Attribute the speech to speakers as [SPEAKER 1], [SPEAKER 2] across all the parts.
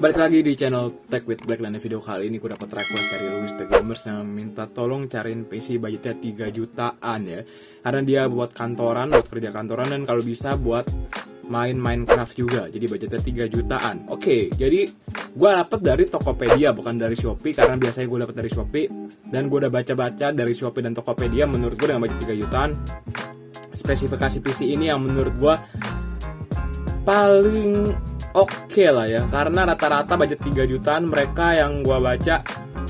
[SPEAKER 1] Balik lagi di channel Tech with Black, dan di video kali ini gue dapat request dari Louis the Gamers yang minta tolong cariin PC budgetnya 3 jutaan ya. Karena dia buat kantoran, buat kerja kantoran, dan kalau bisa buat main Minecraft juga. Jadi budgetnya 3 jutaan. Oke, jadi gue dapet dari Tokopedia, bukan dari Shopee, karena biasanya gue dapet dari Shopee. Dan gue udah baca-baca dari Shopee dan Tokopedia, menurut gue dengan budget 3 jutaan, spesifikasi PC ini yang menurut gue paling oke lah ya, karena rata-rata budget 3 jutaan mereka yang gua baca,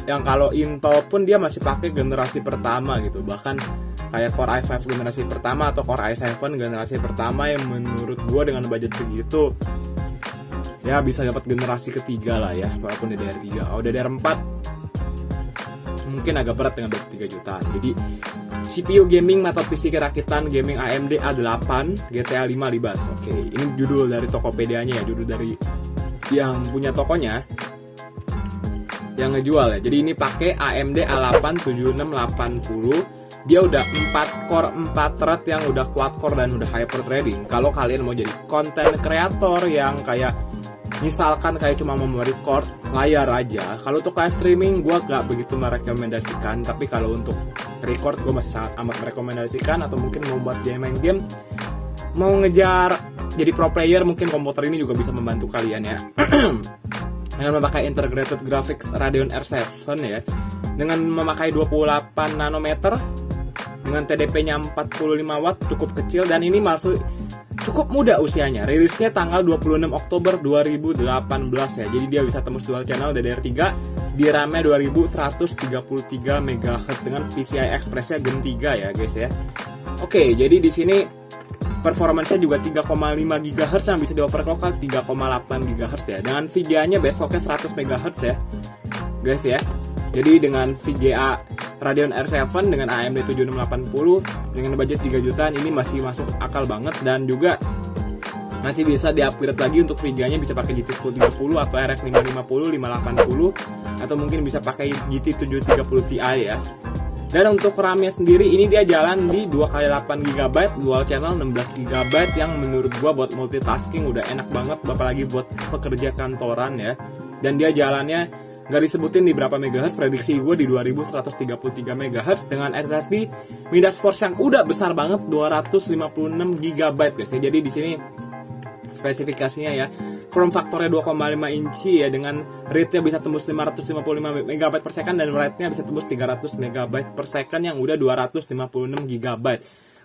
[SPEAKER 1] yang kalau Intel pun dia masih pakai generasi pertama gitu, bahkan kayak Core i5 generasi pertama atau Core i7 generasi pertama yang menurut gua dengan budget segitu ya bisa dapat generasi ketiga lah ya, walaupun DDR3. Kalau DDR4 mungkin agak berat dengan budget 3 jutaan. Jadi CPU gaming atau PC kerakitan gaming AMD A8 GTA 5 libas. Oke, ini judul dari Tokopedia-nya ya, judul dari yang punya tokonya yang ngejual ya. Jadi ini pakai AMD A8 7680. Dia udah 4 core 4 thread yang udah quad core dan udah hyper threading. Kalau kalian mau jadi content creator yang kayak misalkan kayak cuma mau record layar aja, kalau untuk live streaming gue gak begitu merekomendasikan, tapi kalau untuk record gue masih sangat amat merekomendasikan. Atau mungkin mau buat main game, mau ngejar jadi pro player, mungkin komputer ini juga bisa membantu kalian ya. Dengan memakai integrated graphics Radeon R7 ya, dengan memakai 28 nanometer dengan TDP-nya 45 watt, cukup kecil, dan ini masuk cukup muda usianya. Rilisnya tanggal 26 Oktober 2018 ya. Jadi dia bisa tembus dual channel DDR3 di RAM-nya 2133 MHz dengan PCI Express-nya Gen 3 ya guys ya. Oke, jadi di sini performance-nya juga 3,5 GHz yang bisa di-overclock ke 3,8 GHz ya. Dengan VGA-nya base clock-nya 100 MHz ya guys ya. Jadi dengan VGA Radeon R7 dengan AMD 7680 dengan budget 3 jutaan ini masih masuk akal banget, dan juga masih bisa di-upgrade lagi untuk VGA-nya, bisa pakai GT 1030 atau RX 550, 580, atau mungkin bisa pakai GT 730 Ti ya. Dan untuk RAM-nya sendiri ini dia jalan di 2x8 GB dual channel 16 GB yang menurut gua buat multitasking udah enak banget, apalagi buat pekerja kantoran ya. Dan dia jalannya nggak disebutin di berapa megahertz, prediksi gue di 2133 MHz dengan SSD Midas Force yang udah besar banget 256 GB guys ya. Jadi di sini spesifikasinya ya, form faktornya 2,5 inci ya, dengan rate-nya bisa tembus 555 MB per second, dan write-nya bisa tembus 300 MB per second yang udah 256 GB.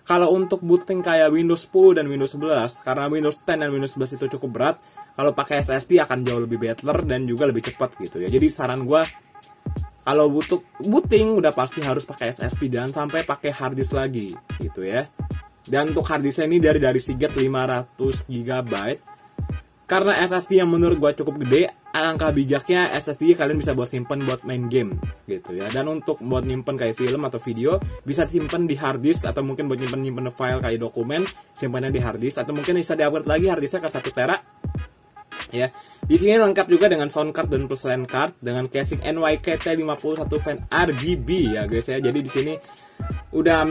[SPEAKER 1] Kalau untuk booting kayak Windows 10 dan Windows 11, karena Windows 10 dan Windows 11 itu cukup berat, kalau pakai SSD akan jauh lebih better dan juga lebih cepat gitu ya. Jadi saran gue, kalau butuh booting udah pasti harus pakai SSD, dan sampai pakai hard disk lagi gitu ya. Dan untuk hard disknya ini dari Seagate 500 GB. Karena SSD yang menurut gue cukup gede, alangkah bijaknya SSD kalian bisa buat simpen buat main game gitu ya. Dan untuk buat nyimpen kayak film atau video bisa simpen di hard disk, atau mungkin buat nyimpen file kayak dokumen simpannya di hard disk, atau mungkin bisa di-upgrade lagi hard disknya ke 1 tera ya. Di sini lengkap juga dengan sound card dan plus line card dengan casing NYKT51 fan RGB ya guys ya. Jadi di sini udah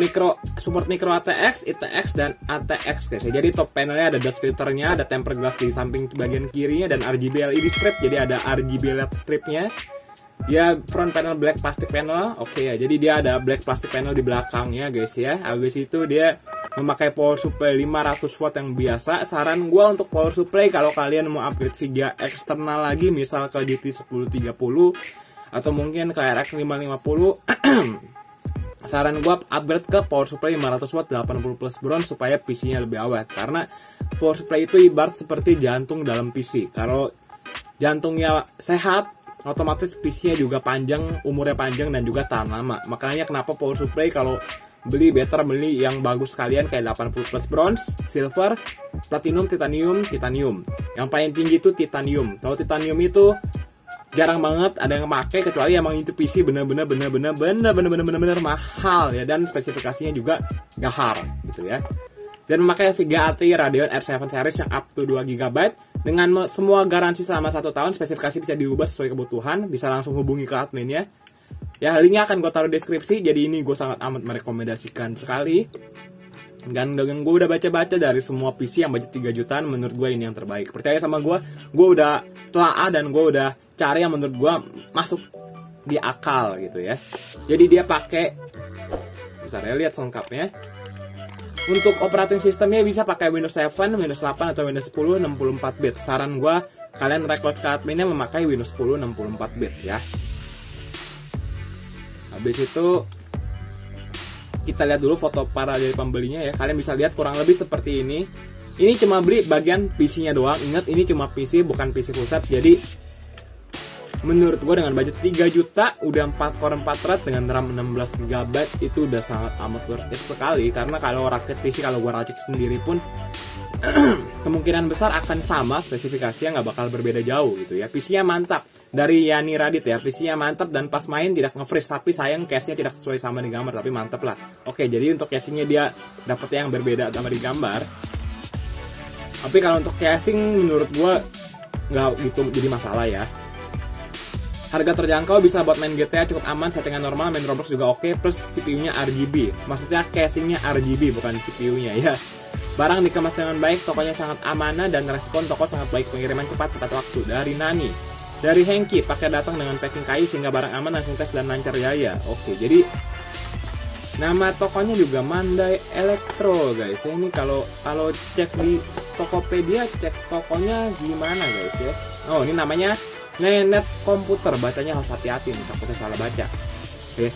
[SPEAKER 1] support micro ATX, ITX dan ATX guys ya. Jadi top panelnya ada dust filternya, ada tempered glass di samping bagian kirinya, dan RGB LED strip. Jadi ada RGB LED stripnya. Dia front panel black plastic panel, oke ya. Jadi dia ada black plastic panel di belakangnya guys ya. Habis itu dia memakai power supply 500 watt yang biasa. Saran gua untuk power supply kalau kalian mau upgrade VGA eksternal lagi, misal ke GT 1030 atau mungkin ke RX 550 saran gua upgrade ke power supply 500 watt 80 plus bronze supaya PC-nya lebih awet. Karena power supply itu ibarat seperti jantung dalam PC. Kalau jantungnya sehat, otomatis PC-nya juga panjang, umurnya panjang, dan juga tahan lama. Makanya kenapa power supply kalau beli yang bagus kalian kayak 80 plus bronze, silver, platinum, titanium. Yang paling tinggi itu titanium. Kalau titanium itu jarang banget ada yang pakai, kecuali emang itu PC bener-bener mahal ya, dan spesifikasinya juga gahar gitu ya. Dan memakai VGA ATI Radeon R7 series yang up to 2 GB dengan semua garansi selama 1 tahun. Spesifikasi bisa diubah sesuai kebutuhan, bisa langsung hubungi ke adminnya ya. Linknya akan gue taruh di deskripsi. Jadi ini gue sangat amat merekomendasikan sekali. Dan dengan gue udah baca-baca dari semua PC yang budget 3 jutaan, menurut gue ini yang terbaik. Percaya sama gue udah telaah dan gue udah cari yang menurut gue masuk di akal gitu ya. Jadi dia pakai, bentar ya, lihat lengkapnya. Untuk operating sistemnya bisa pakai Windows 7, Windows 8 atau Windows 10 64 bit. Saran gue kalian request ke adminnya memakai Windows 10 64 bit ya. Habis itu kita lihat dulu foto para dari pembelinya ya. Kalian bisa lihat kurang lebih seperti ini. Ini cuma beli bagian PC-nya doang. Ingat ini cuma PC, bukan PC full set. Jadi menurut gue dengan budget 3 juta udah 4 core 4 thread dengan RAM 16 GB itu udah sangat amat worth it sekali. Karena kalau rakit PC, kalau gue racik sendiri pun kemungkinan besar akan sama spesifikasinya, nggak bakal berbeda jauh gitu ya. PC-nya mantap. Dari Yani Radit ya, PC-nya mantap dan pas main tidak nge-freeze, tapi sayang case-nya tidak sesuai sama di gambar, tapi mantap lah. Oke, jadi untuk casing-nya dia dapat yang berbeda sama di gambar. Tapi kalau untuk casing menurut gua nggak gitu jadi masalah ya. Harga terjangkau, bisa buat main GTA cukup aman, settingan normal, main Roblox juga oke, plus CPU-nya RGB. Maksudnya casing-nya RGB bukan CPU-nya ya. Barang dikemas dengan baik, tokonya sangat amanah dan respon toko sangat baik, pengiriman cepat tepat waktu. Dari Nani. Dari Hengki, pakai datang dengan packing kayu sehingga barang aman, langsung tes dan lancar jaya. Oke, jadi nama tokonya juga Mandai Elektro guys. Ini kalau cek di Tokopedia, cek tokonya gimana guys ya. Oh, ini namanya Nenet Komputer, bacanya harus hati-hati nih, takutnya salah baca. Oke,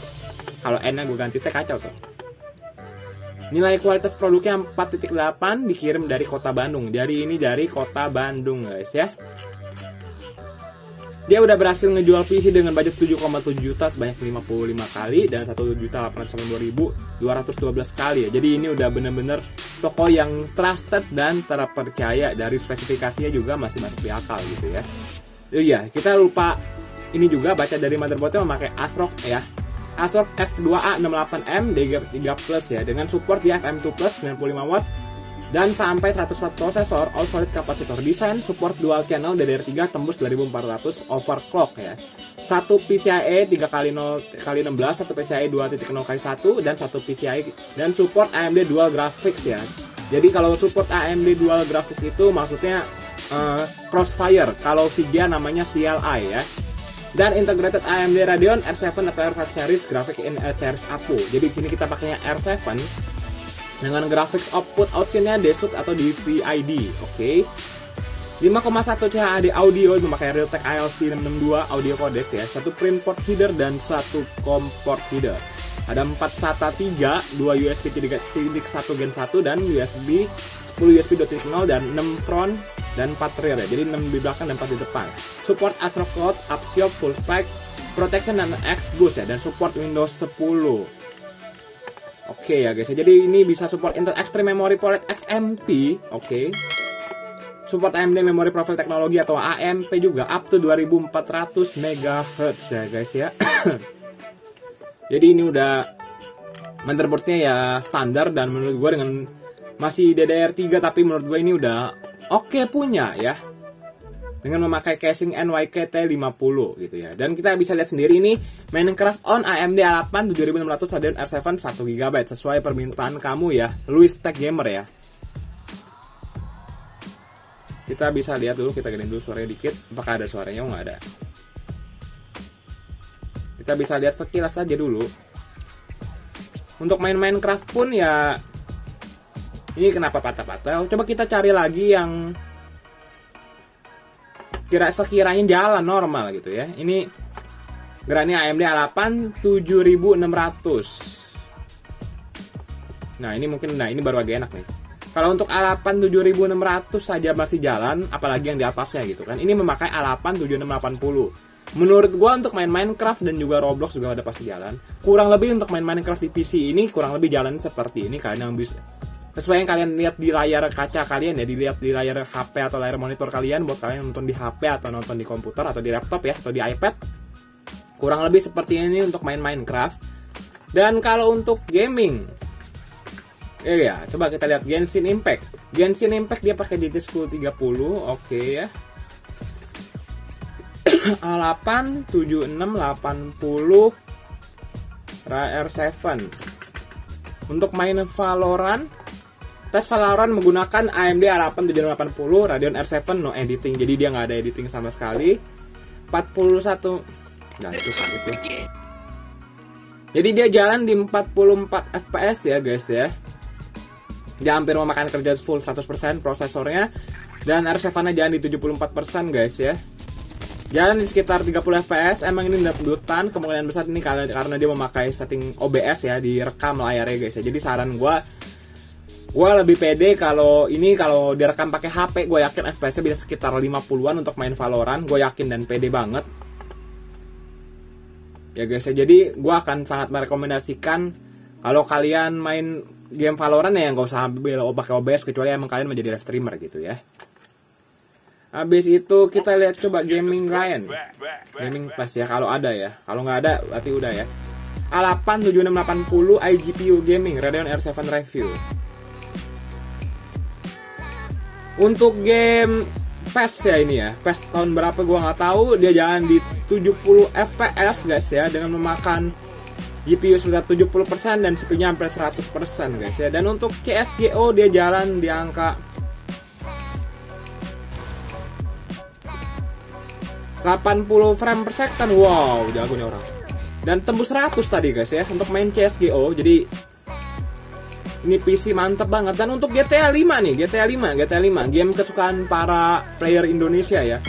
[SPEAKER 1] kalau N-nya gue ganti T kacau tuh. Nilai kualitas produknya 4.8, dikirim dari kota Bandung. Jadi ini dari kota Bandung guys ya. Dia udah berhasil ngejual PC dengan budget 7,7 juta sebanyak 55 kali dan 1.892.212 kali ya. Jadi ini udah bener-bener toko yang trusted dan terpercaya. Dari spesifikasinya juga masih masuk di akal gitu ya. Iya, kita lupa ini juga baca dari motherboardnya memakai ASRock ya. ASRock F2A68M DG3 Plus ya, dengan support di FM2 Plus 95 watt dan sampai 100 watt prosesor, all solid kapasitor. Desain support dual channel DDR3 tembus 2400 overclock ya. Satu PCIe 3x0x16, satu PCIe 2.0x1 dan satu PCIe, dan support AMD dual graphics ya. Jadi kalau support AMD dual graphics itu maksudnya Crossfire, kalau VGA namanya CLI ya. Dan integrated AMD Radeon R7 atau R5 series graphic in series APU. Jadi di sini kita pakainya R7 dengan graphics output outsinnya DSUC atau DVI-D. Oke. 5,1 CHD audio memakai Realtek ALC 662 audio codec ya. Satu print port header dan satu COM port header. Ada 4 SATA 3, 2 USB 3.1 Gen 1 dan USB 10 USB 2.0 dan 6 front dan 4 rear ya. Jadi 6 di belakang dan 4 di depan. Support ASRock Cloud, Upshield, Full Spec, Protection dan X-Boost ya, dan support Windows 10. Oke ya guys, jadi ini bisa support Intel Extreme Memory PoLed XMP. Oke. Support AMD Memory Profile Technology atau AMP juga up to 2400 MHz ya guys ya. Jadi ini udah motherboardnya ya standar, dan menurut gue dengan masih DDR3 tapi menurut gue ini udah oke punya ya, dengan memakai casing NYK T50 gitu ya. Dan kita bisa lihat sendiri ini Minecraft on AMD A8 7600 Radeon R7 1GB sesuai permintaan kamu ya, Luis Tech Gamer ya. Kita bisa lihat dulu, kita gedein dulu suaranya dikit, apakah ada suaranya? Oh, nggak ada. Kita bisa lihat sekilas aja dulu. Untuk main Minecraft pun ya, ini kenapa patah-patah? Coba kita cari lagi yang sekiranya jalan normal gitu ya. Ini granny AMD A8 7600. Nah ini mungkin, nah ini baru agak enak nih. Kalau untuk A8 7600 saja masih jalan, apalagi yang di atasnya gitu kan. Ini memakai A8 7680. Menurut gua untuk main Minecraft dan juga Roblox juga udah pasti jalan. Kurang lebih untuk main Minecraft di PC ini kurang lebih jalan seperti ini. Kalian yang bisa, sesuai yang kalian lihat di layar kaca kalian ya, dilihat di layar HP atau layar monitor kalian, buat kalian nonton di HP atau nonton di komputer atau di laptop ya, atau di iPad. Kurang lebih seperti ini untuk main Minecraft. Dan kalau untuk gaming, ya coba kita lihat Genshin Impact. Genshin Impact dia pakai GT 1030, oke ya. A8 7680 R7. Untuk main Valorant Tes Valorant menggunakan AMD A8 7680 Radeon R7 no editing. Jadi dia nggak ada editing sama sekali. 41. Nah itu kan itu. Jadi dia jalan di 44 fps ya guys ya. Dia hampir memakan kerja full 100% prosesornya. Dan R7-nya jalan di 74% guys ya. Jalan di sekitar 30 fps. Emang ini udah pendutan. Kemungkinan besar ini karena dia memakai setting OBS ya, direkam layarnya guys ya. Jadi saran gue lebih pede kalau direkam pakai HP. Gue yakin FPS-nya bisa sekitar 50-an untuk main Valorant. Gue yakin dan pede banget. Ya guys ya, jadi gue akan sangat merekomendasikan kalau kalian main game Valorant ya nggak usah pakai OBS kecuali emang kalian menjadi live streamer gitu ya. Habis itu kita lihat coba Gaming Ryan, Gaming Pass ya kalau ada ya. Kalau nggak ada berarti udah ya. A8 7680 iGPU Gaming Radeon R7 Review. Untuk game PES ya ini ya, PES tahun berapa gua nggak tahu, dia jalan di 70 fps guys ya, dengan memakan GPU sekitar 70% dan CPU-nya hampir 100% guys ya. Dan untuk CSGO dia jalan di angka 80 frame per second. Wow, jago nih orang. Dan tembus 100 tadi guys ya untuk main CSGO. Jadi ini PC mantep banget. Dan untuk GTA 5 nih, GTA 5 game kesukaan para player Indonesia ya.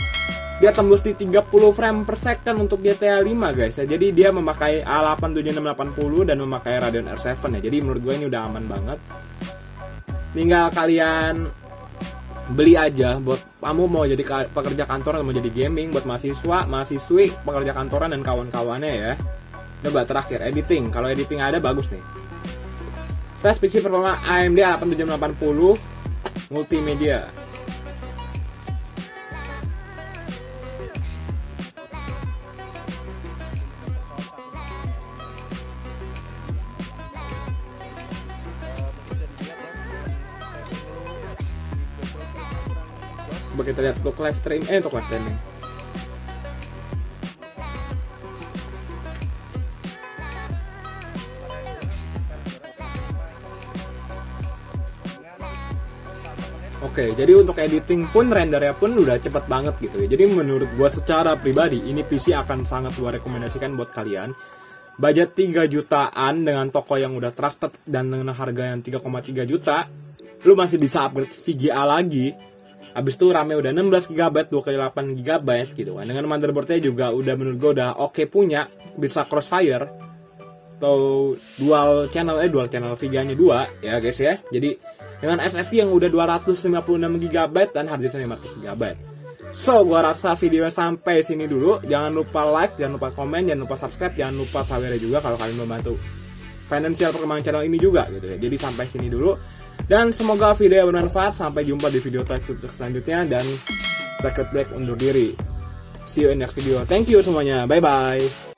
[SPEAKER 1] Dia tembus di 30 frame per second untuk GTA 5 guys ya. Jadi dia memakai A8 7680 dan memakai Radeon R7 ya. Jadi menurut gue ini udah aman banget. Tinggal kalian beli aja buat kamu mau jadi pekerja kantoran, mau jadi gaming, buat mahasiswa, mahasiswi, pekerja kantoran dan kawan-kawannya ya. Coba terakhir editing. Kalau editing ada bagus nih. Tes PC performa AMD A8 7680 multimedia. Coba kita lihat untuk live streaming. Oke, jadi untuk editing pun rendernya pun udah cepet banget gitu ya. Jadi menurut gua secara pribadi ini PC akan sangat gua rekomendasikan buat kalian. Budget 3 jutaan dengan toko yang udah trusted dan dengan harga yang 3,3 juta, lu masih bisa upgrade VGA lagi. Habis itu RAM-nya udah 16 GB, 2x8 GB gitu kan. Dengan motherboard-nya juga udah menurut gua udah oke punya, bisa crossfire atau dual channel VGA-nya 2 ya guys ya. Jadi dengan SSD yang udah 256 GB dan hard disk 500 GB. So, gua rasa video sampai sini dulu. Jangan lupa like, jangan lupa komen, jangan lupa subscribe, jangan lupa share juga kalau kalian membantu finansial perkembangan channel ini juga gitu ya. Jadi sampai sini dulu. Dan semoga video bermanfaat. Sampai jumpa di video tutorial selanjutnya dan Black undur diri. See you in next video. Thank you semuanya. Bye bye.